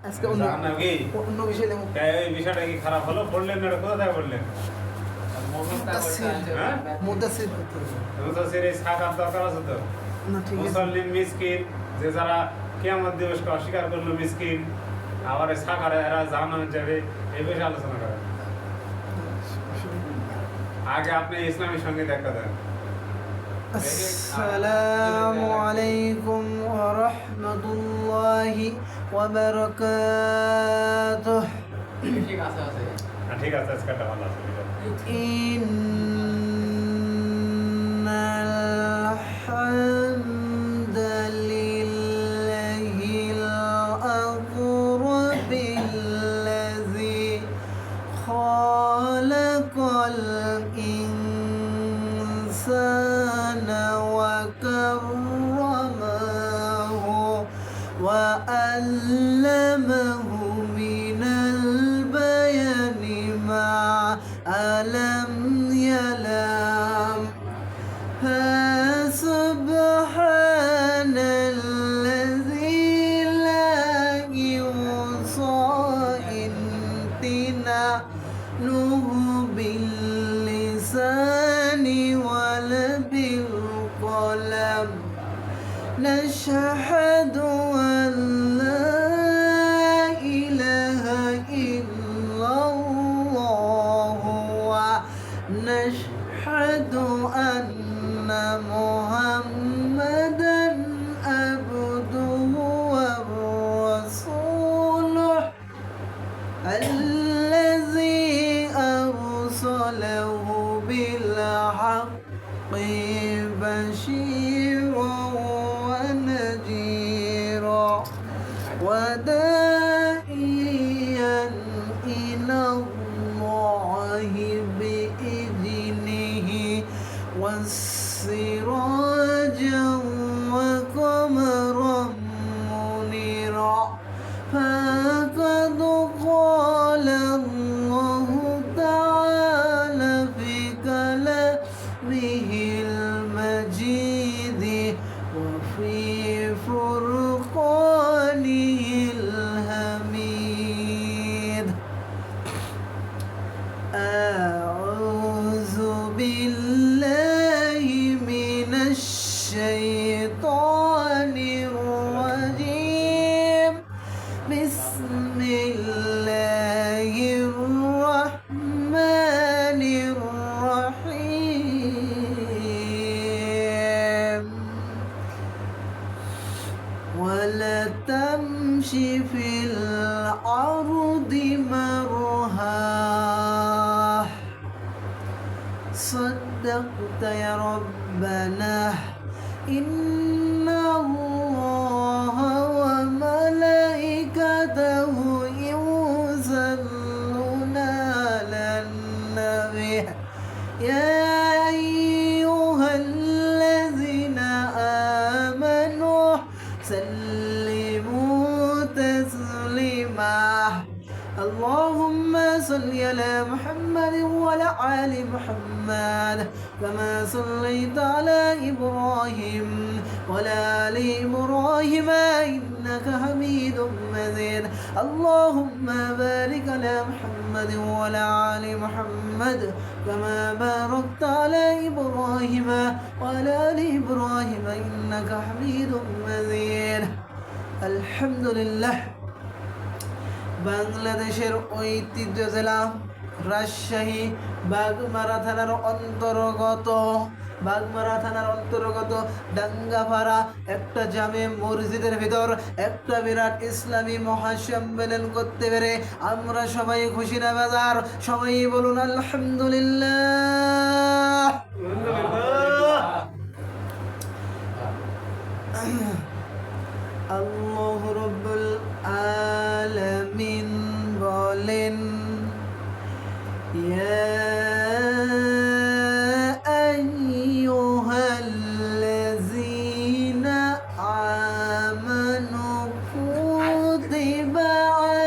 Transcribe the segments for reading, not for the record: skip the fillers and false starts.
আজকে অন্য বিষয় নেব। এই বিষয়টা কি খারাপ হলো? পড়লেন না, কোথায় পড়লেন? মুদাসসির মুদাসসির এই সাকাত দরকার আছে তো। না, ঠিক আছে। মুসাল্লিম মিসকিন, যে যারা কিয়ামত দিবসকে অস্বীকার করলো মিসকিন, আবার এই সাকারে এরা জাহান্নামে যাবে, এই বিষয়ে আলোচনা করেন। আগে আপনি ইসলামী সঙ্গীত একটা দেন। আসসালামু আলাইকুম ওয়া রাহমাতুল্লাহি ওয়া বারাকাতুহু। ঠিক আছে, আজকে একটা ভালো আছে। ইন্নাল হামদালিল্লাহিল আকরাবিল্লাযী খালাকাল ইনসানা ওয়া কাররামাহু ওয়া আল্লামাহু মিনাল বায়ানি মা আলাম ইয়ালাম। সুবহানাল্লাযী লা ইউসা ইমতিনানুহু বিল-লিসানি ওয়ালা বিল-কলাম। নাশহাদু আন লা ইলাহা ইল্লাল্লাহু ওয়া নাশহাদু আন্না মুহাম্মাদান আবদুহু ওয়া রাসূলুহু الذي أرسله بالحق بشيرا ونذيرا وداعيا إلى الله بإذنه وسراجا وقمرا منيرا. فقد قال الله تعالى في كلامه المجيد وفي فرقانه الحميد. أعوذ بالله من الشيطان الرجيم. بسم الله الرحمن الرحيم. ولا تمش في الأرض مرحا. صدقت يا ربنا. إن الله وملائكته يصلون على النبي يا أيها الذين آمنوا سلموا تسليما. اللهم صل على محمد وعلى آل محمد كما صليت على إبراهيم وعلى آل إبراهيم إنك حميد مجيد. اللهم بارك على محمد وعلى آل محمد كما باركت على إبراهيم وعلى آل إبراهيم إنك حميد مجيد. الحمد لله. বাংলাদেশের ঐতিহ্য জেলা রাজশাহী বাগমারা থানার অন্তর্গত ডাঙ্গাপাড়া একটা জামে মসজিদের ভিতর একটা বিরাট ইসলামী মহাসম্মেলন করতে পেরে আমরা সবাই খুশি না বাজার? সবাই বলুন আলহামদুলিল্লাহ। আল্লাহ রাব্বুল আলামিন বলেন, ইয়া আইয়ুহাল্লাযীনা আমানু কুতিবা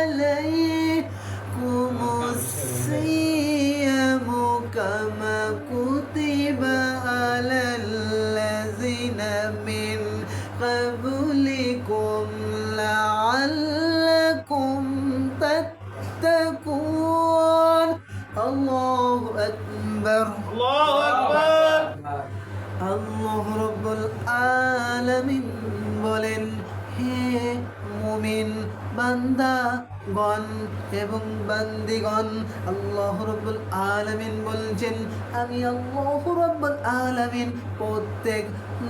আলাইকুমুস সিয়ামু কামা কুতিবা আলাল্লাযীনা মিন قبلكم বান্দাগণ এবং বান্দিগণ, আল্লাহ রাব্বুল আলামিন বলছেন, আমি আল্লাহ রাব্বুল আলামিন প্রত্যেক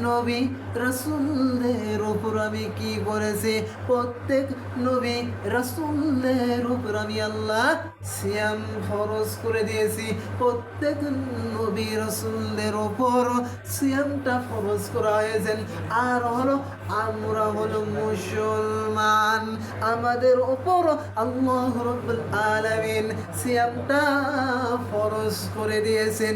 নবী রাসূলদের উপর আমি কি করেছি? প্রত্যেক নবী রাসূলদের উপর আমি আল্লাহ সিয়াম ফরজ করে দিয়েছি। প্রত্যেক নবী রাসূলদের উপর সিয়ামটা ফরজ করা হয়েছে। আর হলো আমরা হলো মুসলমান, আমাদের উপর আল্লাহ রাব্বুল আলামিন সিয়ামটা ফরজ করে দিয়েছেন।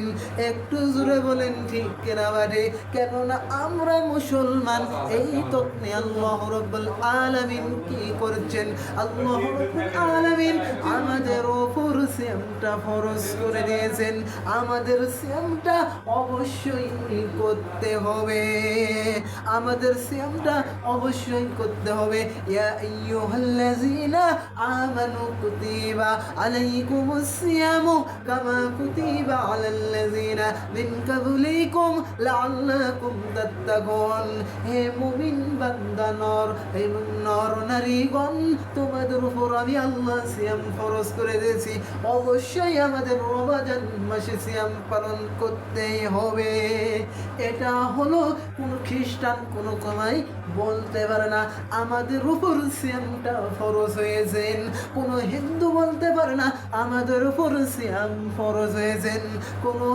একটু জোরে বলেন ঠিক কিনা বাটে? কেননা আমরা মুসলমান। এই তকনি আল্লাহ রাব্বুল আলামিন কি করছেন? আল্লাহ রাব্বুল আলামিন আমাদের উপর সিয়ামটা ফরজ করে দিয়েছেন। আমাদের সিয়ামটা অবশ্যই করতে হবে, আমাদের সিয়ামটা অবশ্যই করতে হবে। ইয়া আইয়ুহাল্লাযীনা আমানু কুতিবা আলাইকুমুস সিয়ামু কামা কুতিবা আলাল্লাযীনা মিন ক্বাবলিকুম লাআল্লাকুম তাত্তাকুন। হে মুমিন বান্দা নর এবং নর নারীগণ, তোমাদের উপর আমি আল্লাহ সিয়াম ফরজ করে দিয়েছি। অবশ্যই আমাদের রমজান মাসে সিয়াম পালন করতেই হবে। এটা হলো কোন খ্রিস্টান কোনো কমাই বলতে পারে না আমাদের উপর সিয়ামটা ফরজ হয়েছেন। কোনো হিন্দু বলতে পারে না আমাদের উপর সিয়াম ফরজ হয়েছেন। কোনো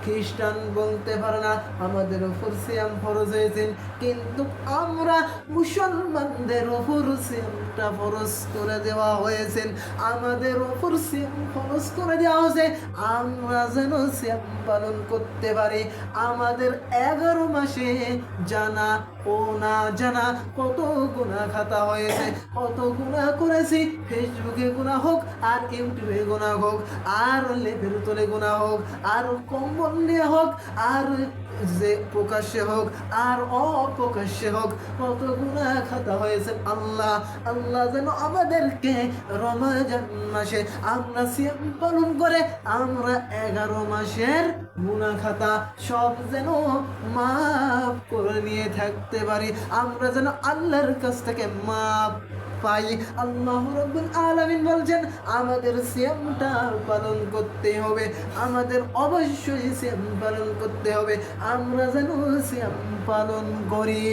খ্রিস্টান বলতে পারে না আমাদের উপর সিয়াম ফরজ হয়েছেন। কিন্তু আমরা মুসলমানদের উপর সিয়ামটা ফরজ করে দেওয়া হয়েছে। আমাদের উপর সিয়াম ফরজ করে দেওয়া হয়েছে আমরা যেন সিয়াম পালন করতে পারি। আমাদের 11 মাসে জানা ও না জানা কত গুনাহ খাতা হয়েছে, কত গুনাহ করেছি। ফেসবুকে গুনাহ হোক, আর ইউটিউবে গুনাহ হোক, আর লেপের তলে গুনাহ হোক, আর কম্বল নিয়ে হোক, আর যে প্রকাশ্যে হোক আর অপ্রকাশ্যে হোক, কত গুনাহ খাতা হয়েছে। আল্লাহ আল্লাহ যেন আমাদেরকে রমজান মাসে আমরা সিয়াম পালন করে আমরা 11 মাসের গুনাহ খাতা সব যেন মাফ করে নিয়ে থাকতে পারি। আমরা যেন আল্লাহর কাছ থেকে মাফ পাই। আল্লাহ রাব্বুল আলামিন বলছেন আমাদের সিয়ামটা পালন করতে হবে, আমাদের অবশ্যই সিয়াম পালন করতে হবে। আমরা যেন সিয়াম পালন করি।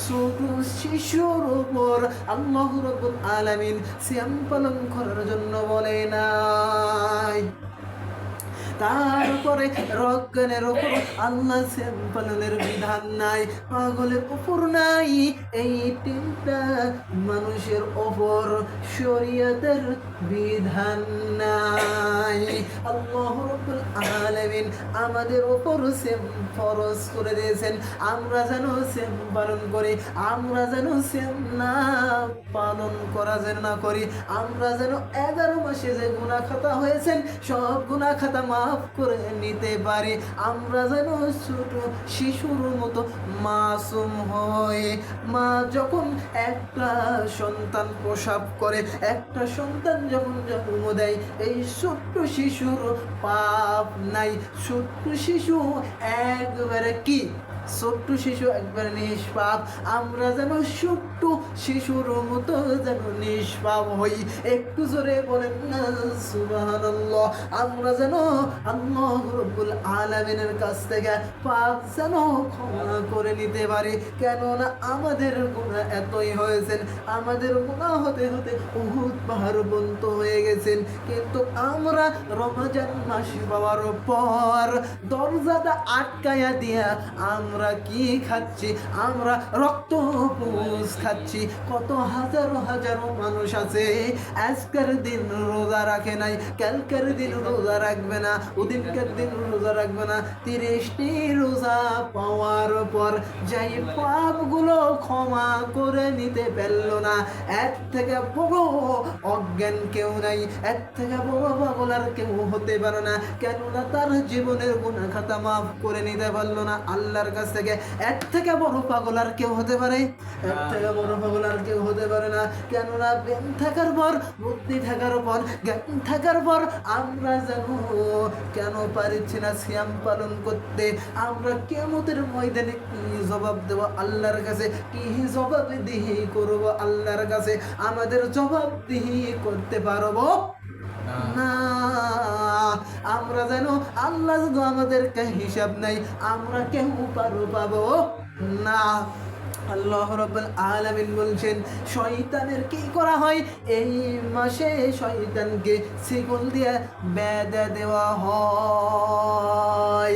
ছোট শিশুর উপর আল্লাহ রাব্বুল আলামিন সিয়াম পালন করার জন্য বলে নাই। তারপরে রক্ষণের উপর আল্লাহ সিয়াম পালনের বিধান নাই, পাগলের উপর নাই। এই 3টা মানুষের উপর শরীয়তের বিধান নাই। আল্লাহ রাব্বুল আলামিন আমাদের উপর সিয়াম ফরজ করে দিয়েছেন। আমরা যেন সিয়াম পালন করি, আমরা যেন সিয়াম না পালন করা যেন না করি। আমরা যেন 11 মাসে যে গুনাহ খাতা হয়েছেন সব গুনাহ খাতা মাফ করে নিতে পারি। আমরা যেন ছোট শিশুর মতো মাসুম হয়ে, মা যখন একটা সন্তান প্রসব করে, একটা সন্তান যখন জন্ম দেয়, এই ছোট্ট শিশুর পাপ নাই। ছোট্ট শিশু একবারে কি, ছোট্ট শিশু একবার নিষ্পাপ। আমরা যেন ছোট্ট শিশুর মতো যেন নিষ্পাপ হই। একটু জোরে বলেন না সুবহানাল্লাহ। আমরা যেন আল্লাহ রাব্বুল আলামিনের কাছ থেকে পাপ যেন ক্ষমা করে নিতে পারি। কেননা আমাদের গুনাহ এতই হয়েছেন, আমাদের গুনাহ হতে হতে উহুদ পাহাড় বন্ত হয়ে গেছেন। কিন্তু আমরা রমজান মাস পাওয়ার পর দরজাটা আটকায়া দিয়া আমরা কি খাচ্ছি? আমরা রক্ত পুষ খাচ্ছি। কত হাজারো হাজারো মানুষ আছে আজকের দিন রোজা রাখে নাই, কালকের দিন রোজা রাখবে না, ওদিনকার দিন রোজা রাখবে না। 30টি রোজা পাওয়ার পর যাই পাপগুলো ক্ষমা করে নিতে পারল না। এর থেকে বড় অজ্ঞান কেউ নাই, এর থেকে বড় পাগল আর কেউ হতে পারে না। কেননা তার জীবনের গুনাহ খাতা মাফ করে নিতে পারল না। আল্লাহর কাছে কাছ থেকে। এর থেকে বড় পাগল আর কেউ হতে পারে? এর থেকে বড় পাগল আর কেউ হতে পারে না। কেননা জ্ঞান থাকার পর, বুদ্ধি থাকার পর, জ্ঞান থাকার পর আমরা জানো কেন পারছি না সিয়াম পালন করতে? আমরা কিয়ামতের ময়দানে কি জবাব দেব আল্লাহর কাছে? কি জবাবদিহি করব আল্লাহর কাছে? আমাদের জবাবদিহি করতে পারবো না। আমরা জানো আল্লাহ যদি আমাদেরকে হিসাব নাই, আমরা কেউ পাবো না। আল্লাহ রাব্বুল আলামিন বলছেন শয়তানের কি করা হয়? এই মাসে শয়তানকে শিকল দিয়ে বেঁধে দেওয়া হয়।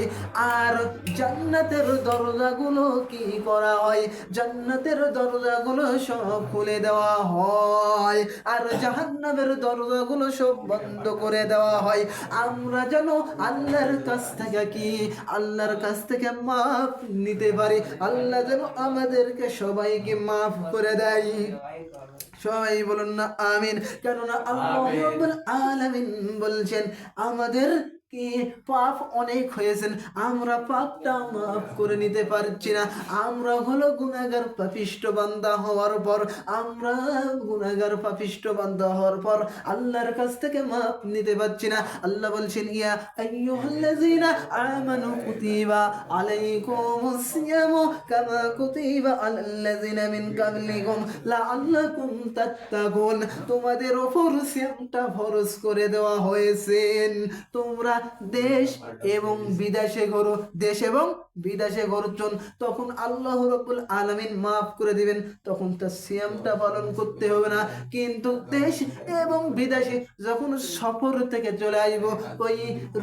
আর জান্নাতের দরজাগুলো কি করা হয়? জান্নাতের দরজাগুলো সব খুলে দেওয়া হয়, আর জাহান্নামের দরজাগুলো সব বন্ধ করে দেওয়া হয়। আমরা যেন আল্লাহর কাছ থেকে কি, আল্লাহর কাছ থেকে মাফ নিতে পারি। আল্লাহ যেন আমাদেরকে সবাইকে মাফ করে দেয়। সবাই বলুন না আমিন। কেননা আল্লাহ রাব্বুল আলামিন বলছেন আমাদের কি পাপ অনেক হয়েছেন, আমরা পাপটা মাফ করে নিতে পারছি না। আমরা হলো গুনাহগার পাপিষ্ঠ বান্দা হওয়ার পর, আমরা গুনাহগার পাপিষ্ঠ বান্দা হওয়ার পর আল্লাহর কাছ থেকে মাফ নিতে পারছি না। আল্লাহ বলছেন ইয়া আইয়ুহাল্লাযীনা আমানু কুতিবা আলাইকুমুস সিয়ামু কামা কুতিবা আলাল্লাযীনা মিন ক্বাবলিকুম লাআল্লাকুম তাত্তাকুন। তোমাদের উপর সিয়ামটা ফরজ করে দেওয়া হয়েছে। তোমরা দেশ এবং বিদেশে ঘোরো, দেশ এবং বিদেশে ঘোরছন, তখন আল্লাহ রাব্বুল আলামিন মাফ করে দিবেন, তখন তার সিয়ামটা পালন করতে হবে না। কিন্তু দেশ এবং বিদেশে যখন সফর থেকে চলে আসব, ওই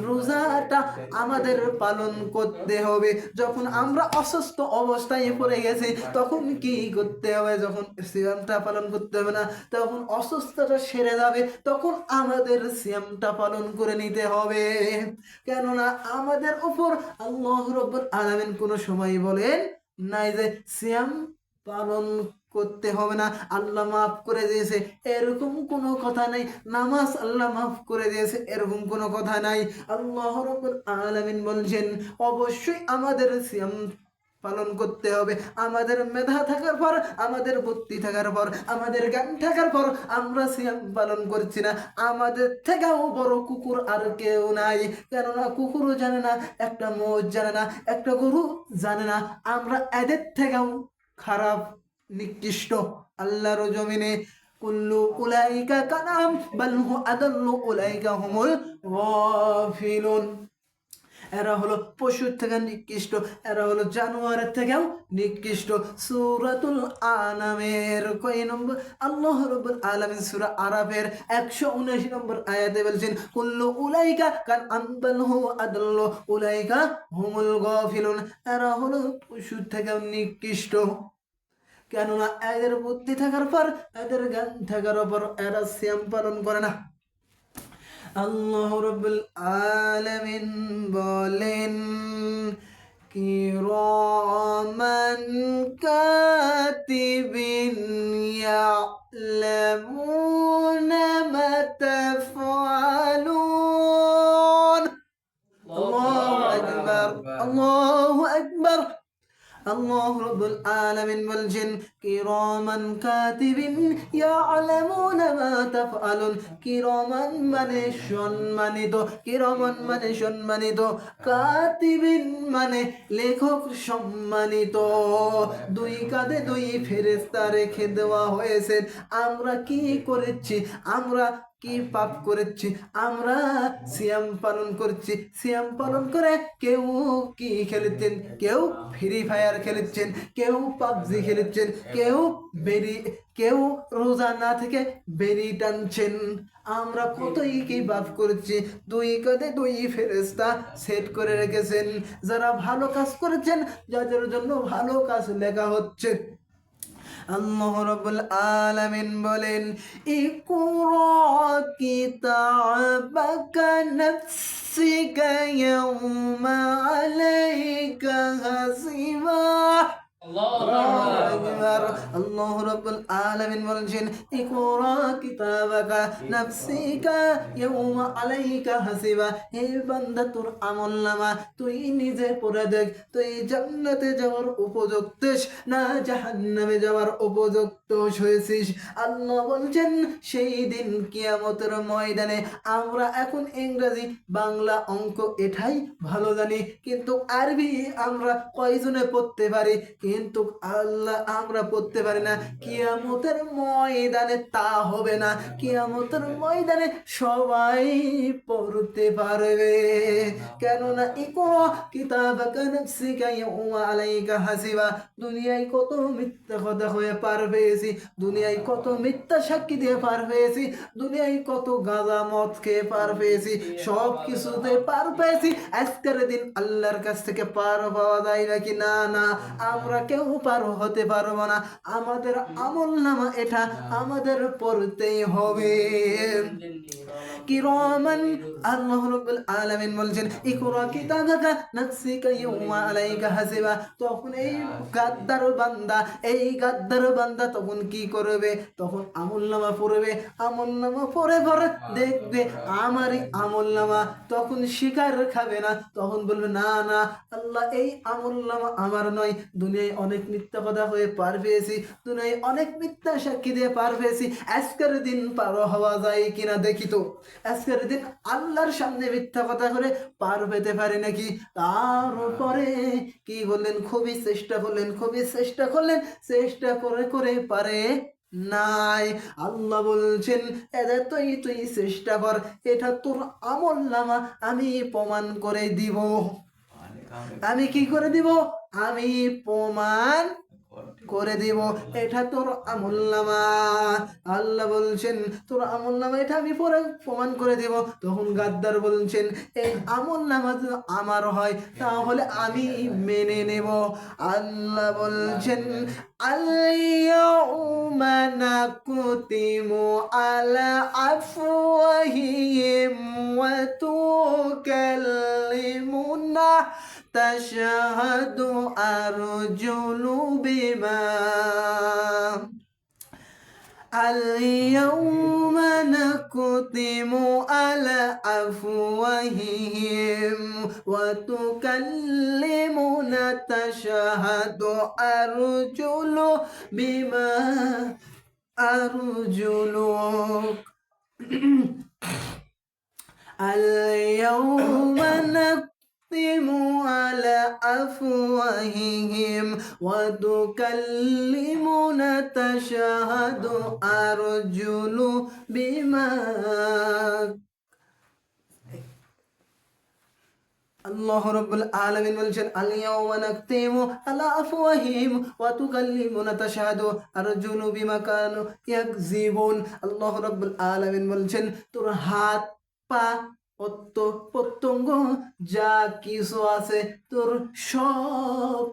রোজাটা আমাদের পালন করতে হবে। যখন আমরা অসুস্থ অবস্থায় পড়ে গেছি, তখন কি করতে হবে? যখন সিয়ামটা পালন করতে হবে না, তখন অসুস্থতা সেরে যাবে, তখন আমাদের সিয়ামটা পালন করে নিতে হবে। কেননা আমাদের উপর আল্লাহ রাব্বুল আলামিন কোনো সময় বলেন নাই যে সিয়াম পালন করতে হবে না, আল্লাহ মাফ করে দিয়েছে, এরকম কোনো কথা নাই। নামাজ আল্লাহ মাফ করে দিয়েছে, এরকম কোনো কথা নাই। আল্লাহ রাব্বুল আলামিন বলছেন অবশ্যই আমাদের সিয়াম পালন করতে হবে। আমাদের মেধা থাকার পর, আমাদের বুদ্ধি থাকার পর, আমাদের জ্ঞান থাকার পর আমরা সিয়াম পালন করছি না। আমাদের থেকেও বড় কুকুর আর কেউ নাই। কেননা কুকুরও জানে না, একটা মোষ জানে না, একটা গরু জানে না। আমরা এদের থেকেও খারাপ, নিকৃষ্ট আল্লাহর জমিনে। কুল্লু উলাইকা কানাম বাল হু আদাল্লু উলাইকা হুমুল গাফিলুন। এরা হলো পশুর থেকে নিকৃষ্ট, এরা হলো জানোয়ারের থেকেও নিকৃষ্ট। সূরাতুল আনামের কয় নম্বর? আল্লাহ রাব্বুল আলামিন সূরা আরাফের 179 নম্বর আয়াতে বলছেন কুল্লু উলাইকা কান আনবালহু আদাল্লু উলাইকা হুমুল গাফিলুন। এরা হলো পশুর থেকেও নিকৃষ্ট। কেননা এদের বুদ্ধি থাকার পর, এদের জ্ঞান থাকার পর এরা সিয়াম পালন করে না। আল্লাহ রাব্বুল আলামিন বলেন কিরামান কাতিবিন ইয়ালামুনা মা তাফআলুন। আল্লাহু আকবার, আল্লাহু আকবার। আল্লাহ রাব্বুল আলামিন বলছেন কিরামান কাতিবিন ইয়ালামুনা মা তাফআলুন। কিরামান মানে সম্মানিত, কিরামান মানে সম্মানিত, কাতিবিন মানে লেখক সম্মানিত। দুই কাঁধে দুই ফেরেশতা রেখে দেওয়া হয়েছে। আমরা কি করেছি? আমরা কি পাপ করেছি? আমরা সিয়াম পালন করছি। সিয়াম পালন করে কেউ কি খেলেছেন? কেউ ফ্রি ফায়ার খেলেছেন, কেউ পাবজি খেলেছেন, কেউ রোজা না থেকে বেরি টানছেন। আমরা কতই কি পাপ করেছি। দুই কাঁধে দুই ফেরেশতা সেট করে রেখেছেন। যারা ভালো কাজ করেছেন, যাদের জন্য ভালো কাজ লেখা হচ্ছে। আল্লাহ রাব্বুল আলামিন বলেন ইকরা কিতাবাকা নাফসিকা ইয়াউমা আলাইকা হাসিবা। আকবার। আল্লাহ রাব্বুল আলামিন বলেছেন, ইকরা কিতাবাকা নাফসিকা ইয়াউমা আলাইকা হাসিবা। হে বান্দা, তোর আমলনামা তুই নিজে পড়ে দেখ, তুই জান্নাতে যাওয়ার উপযুক্ত না জাহান্নামে যাওয়ার উপযুক্ত হয়েছিস। আল্লাহ বলছেন সেই দিন কিয়ামতের ময়দানে আমরা এখন ইংরেজি, বাংলা, অঙ্ক এটাই ভালো জানি, কিন্তু আরবি আমরা কয়জনে পড়তে পারি? কিন্তু আল্লাহ আমরা পড়তে পারি না। কিয়ামতের ময়দানে তা হবে না। কিয়ামতের ময়দানে সবাই পড়তে পারবে। কেননা ইকরা কিতাবাকা নাফসিকা ইয়াউমা আলাইকা হাসিবা। দুনিয়ায় কত মিথ্যা কথা হয়ে পার পেয়েছি, দুনিয়ায় কত মিথ্যা সাক্ষী দিয়ে পার পেয়েছি, দুনিয়ায় কত গাঁজা মদ খেয়ে পার পেয়েছি, সব কিছুতে পার পেয়েছি। আজকের দিন আল্লাহর কাছ থেকে পার পাওয়া যায় নাকি? না, না, আমরা কেউ পার হতে পারবো না। আমাদের আমল নামা এটা আমাদের পড়তেই হবে। কিরামান, আল্লাহ রাব্বুল আলামিন বলছেন, ইকরা কিতাবাকা নাফসিকা ইয়াউমা আলাইকা হাসিবা। তখন এই গাদ্দার বান্দা তখন কি করবে? তখন আমলনামা পড়বে, আমলনামা পড়ে দেখবে আমারই আমলনামা। তখন শিকার খাবে না, তখন বলবে না, না আল্লাহ, এই আমলনামা আমার নয়। দুনিয়ায় অনেক মিথ্যা কথা হয়ে পার পেয়েছি, দুনিয়ায় অনেক মিথ্যা সাক্ষী দিয়ে পার পেয়েছি। আজকের দিন পার হওয়া যায় কিনা দেখি তো। আজকের দিন আল্লাহর সামনে মিথ্যা কথা করে পার পেতে পারে নাকি? তারপরে কি বললেন? খুবই চেষ্টা করলেন, খুবই চেষ্টা করলেন, চেষ্টা করে করে পারে নাই। আল্লাহ বলছেন, এদের তুই চেষ্টা কর, এটা তোর আমল নামা আমি প্রমাণ করে দিব। আমি কি করে দিব? আমি প্রমাণ করে দিব, এটা তোর আমলনামা। আল্লাহ বলছেন তোর আমলনামা এটা আমি পরে প্রমাণ করে দিব। তখন গাদ্দার বলছেন, এই আমলনামা যদি আমার হয় তাহলে আমি মেনে নেব। আল্লাহ বলছেন, আল-ইয়াউমা নাকুতিমু আলা আফওয়াহিহিম ওয়া তুকাল্লিমুনা তাশহাদু আরজুলু বিমা। اليوم نختم على أفواههم وتكلمنا تشهد أرجلهم بما أرجلك. اليوم نختم على أفواههم وتكلمنا تشهد أرجلهم بما। আল্লাহ রাব্বুল আলামিন বলছেন, আল-ইয়াওমা নাখতিমু আলা আফওয়াহিহিম ওয়া তুকাল্লিমুনা তাশহাদু আরজুলুহুম বিমা কানু ইয়াকযিবুন। আল্লাহ রাব্বুল আলামিন বলছেন, তোর হাত, পা, প্রত্যঙ্গ যা কিছু আছে তোর সব